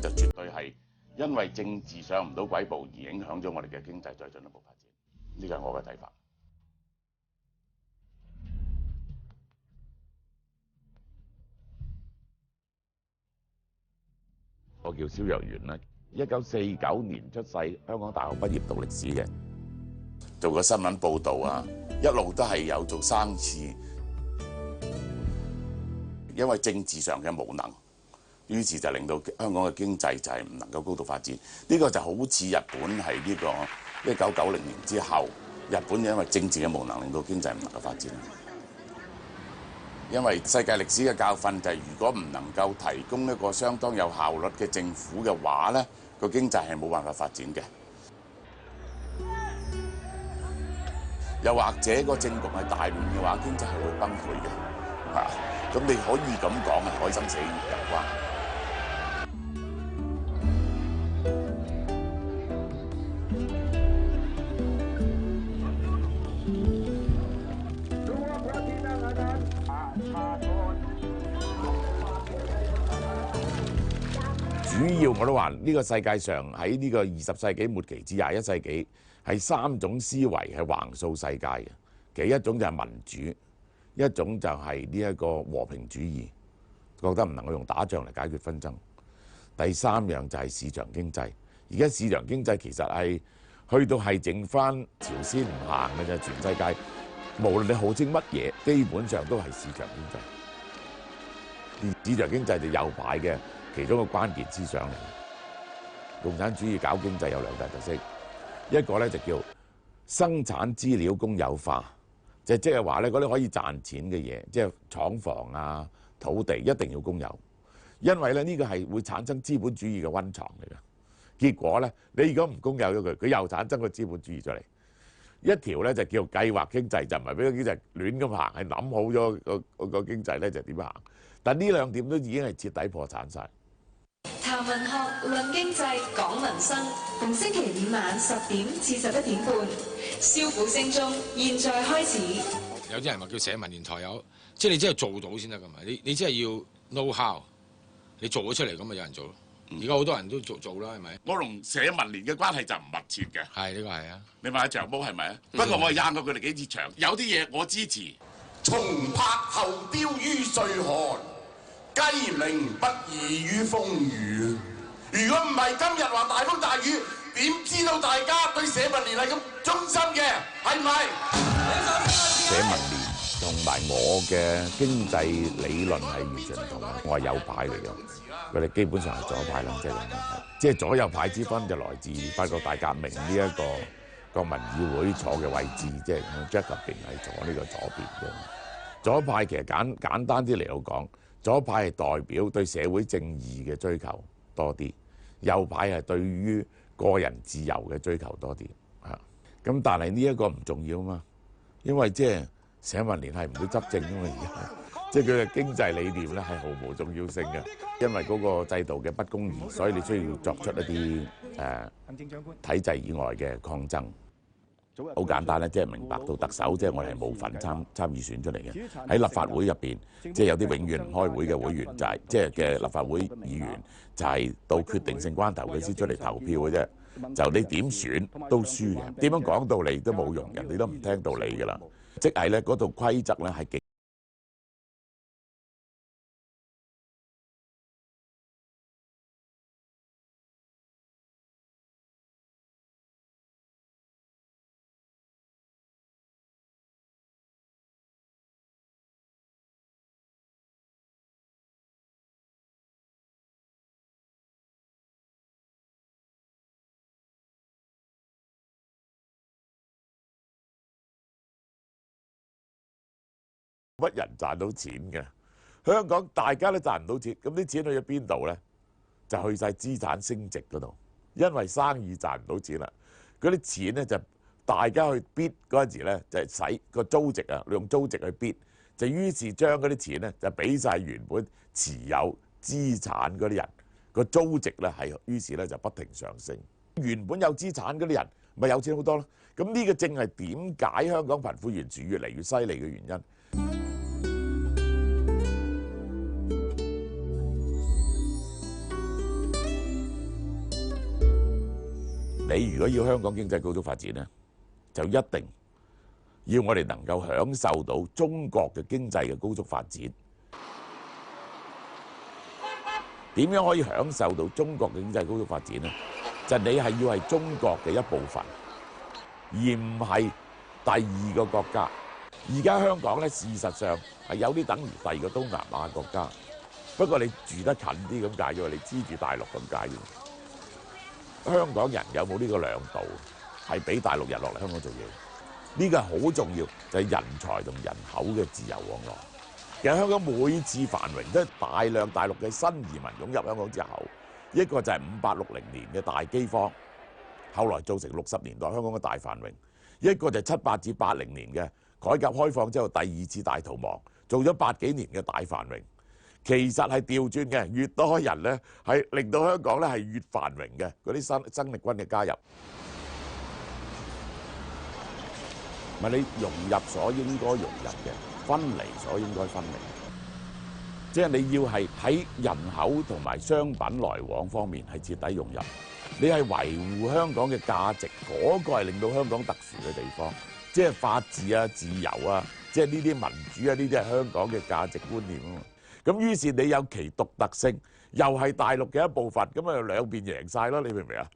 就絕對係因為政治上唔到軌步而影響咗我哋嘅經濟再進一步發展。呢個係我嘅睇法。我叫蕭若元啦，1949年出世，香港大學畢業讀歷史嘅，做過新聞報導啊，一路都係有做生意，因為政治上嘅無能，於是就令到香港嘅經濟就係唔能夠高度發展。呢個就好似日本係呢個1990年之後，日本因為政治嘅無能，令到經濟唔能夠發展。因為世界歷史嘅教訓就係，如果唔能夠提供一個相當有效率嘅政府嘅話咧，個經濟係冇辦法發展嘅。又或者個政局係大亂嘅話，經濟係會崩潰嘅。咁你可以咁講係海生死有關。主要我都話呢個世界上喺呢個20世紀末期至21世紀係3種思維係橫掃世界嘅。其一種就係民主，一種就係呢一個和平主義，覺得唔能夠用打仗嚟解決紛爭。第三樣就係市場經濟。而家市場經濟其實係去到係剩翻朝鮮唔行嘅啫，全世界無論你號稱乜嘢，基本上都係市場經濟。市場經濟就右派嘅其中一個關鍵思想嚟。共產主義搞經濟有2大特色，一個咧就叫生產資料公有化，即係話咧嗰啲可以賺錢嘅嘢，即係廠房啊、土地一定要公有，因為咧呢個係會產生資本主義嘅溫床嚟嘅。結果咧，你如果唔公有咗佢，佢又產生個資本主義出嚟。一條咧就叫計劃經濟，就唔係俾個經濟亂咁行，係諗好咗個經濟咧就點行。但呢2點都已經係徹底破產晒。談文學，論經濟，講民生。逢星期5晚10點至11點半，蕭府聲中，現在開始。有啲人話叫社民連台有，即係你真係做到先得㗎嘛？你真係要 know how， 你做咗出嚟咁咪有人做咯。而家好多人都做啦，係咪？我同社民連嘅關係就唔密切嘅。係呢個係啊。你問下長毛係咪啊？不過我係撐過佢哋幾次場，有啲嘢我支持。松柏後標於歲寒，雞鳴不異於風雨。如果唔係今日話大風大雨，點知道大家對社民連係咁忠心嘅？係唔係？社民連同埋我嘅經濟理論係完全唔同嘅，我係右派嚟嘅。佢哋基本上係左派啦，即係左右派之分就來自法國大革命呢一個國民議會坐嘅位置，即係 Jacobin 係坐呢個左邊嘅。左派其實簡單啲嚟講，左派係代表對社會正義嘅追求多啲，右派係對於個人自由嘅追求多啲嚇。咁但係呢一個唔重要啊嘛，因為即係社民連係唔會執政啊嘛，而家即係佢嘅經濟理念咧係毫無重要性嘅，因為嗰個制度嘅不公義，所以你需要作出一啲體制以外嘅抗爭。好簡單咧，即係明白到特首即係我哋係冇份參與選出嚟嘅。喺立法會入邊，即係有啲永遠唔開會嘅會員就係即係嘅立法會議員，就係到決定性關頭佢先出嚟投票嘅啫。就你點選都輸嘅，點樣講道理都冇用，人哋都唔聽道理㗎啦。即係咧嗰套規則咧係極乜人賺到錢嘅？香港大家都賺唔到錢，咁啲錢去咗邊度咧？就去晒資產升值嗰度，因為生意賺唔到錢啦。嗰啲錢咧就大家去 bid 嗰陣時咧，就係使個租值啊，用租值去 bid，就於是將嗰啲錢咧就俾晒原本持有資產嗰啲人，個租值咧係於是咧就不停上升。原本有資產嗰啲人咪有錢好多咯。咁呢個正係點解香港貧富懸殊越嚟越犀利嘅原因。你如果要香港經濟高速發展咧，就一定要我哋能夠享受到中國嘅經濟嘅高速發展。點樣可以享受到中國嘅經濟高速發展呢？就你係要係中國嘅一部分，而唔係第二個國家。而家香港咧，事實上係有啲等於第二個東南亞國家，不過你住得近啲咁解啫，你黐住大陸咁解啫。香港人有冇呢個兩道？係俾大陸人落嚟香港做嘢，呢個係好重要，就係人才同人口嘅自由往來。其實香港每次繁榮都係大量大陸嘅新移民湧入香港之後，一個就係58、60年嘅大饑荒，後來造成60年代香港嘅大繁榮；一個就係78至80年嘅改革開放之後第二次大逃亡，做咗8幾年嘅大繁榮。其實係調轉嘅，越多人咧係令到香港咧係越繁榮嘅。嗰啲生力軍嘅加入，唔係你融入所應該融入嘅。分離所應該分離，即係你要係喺人口同埋商品來往方面係徹底融入。你係維護香港嘅價值，嗰個係令到香港特殊嘅地方，即係法治啊、自由啊，即係呢啲民主啊，呢啲係香港嘅價值觀念啊嘛。咁於是你有其獨特性，又係大陸嘅一部分，咁啊兩邊贏晒咯，你明唔明啊？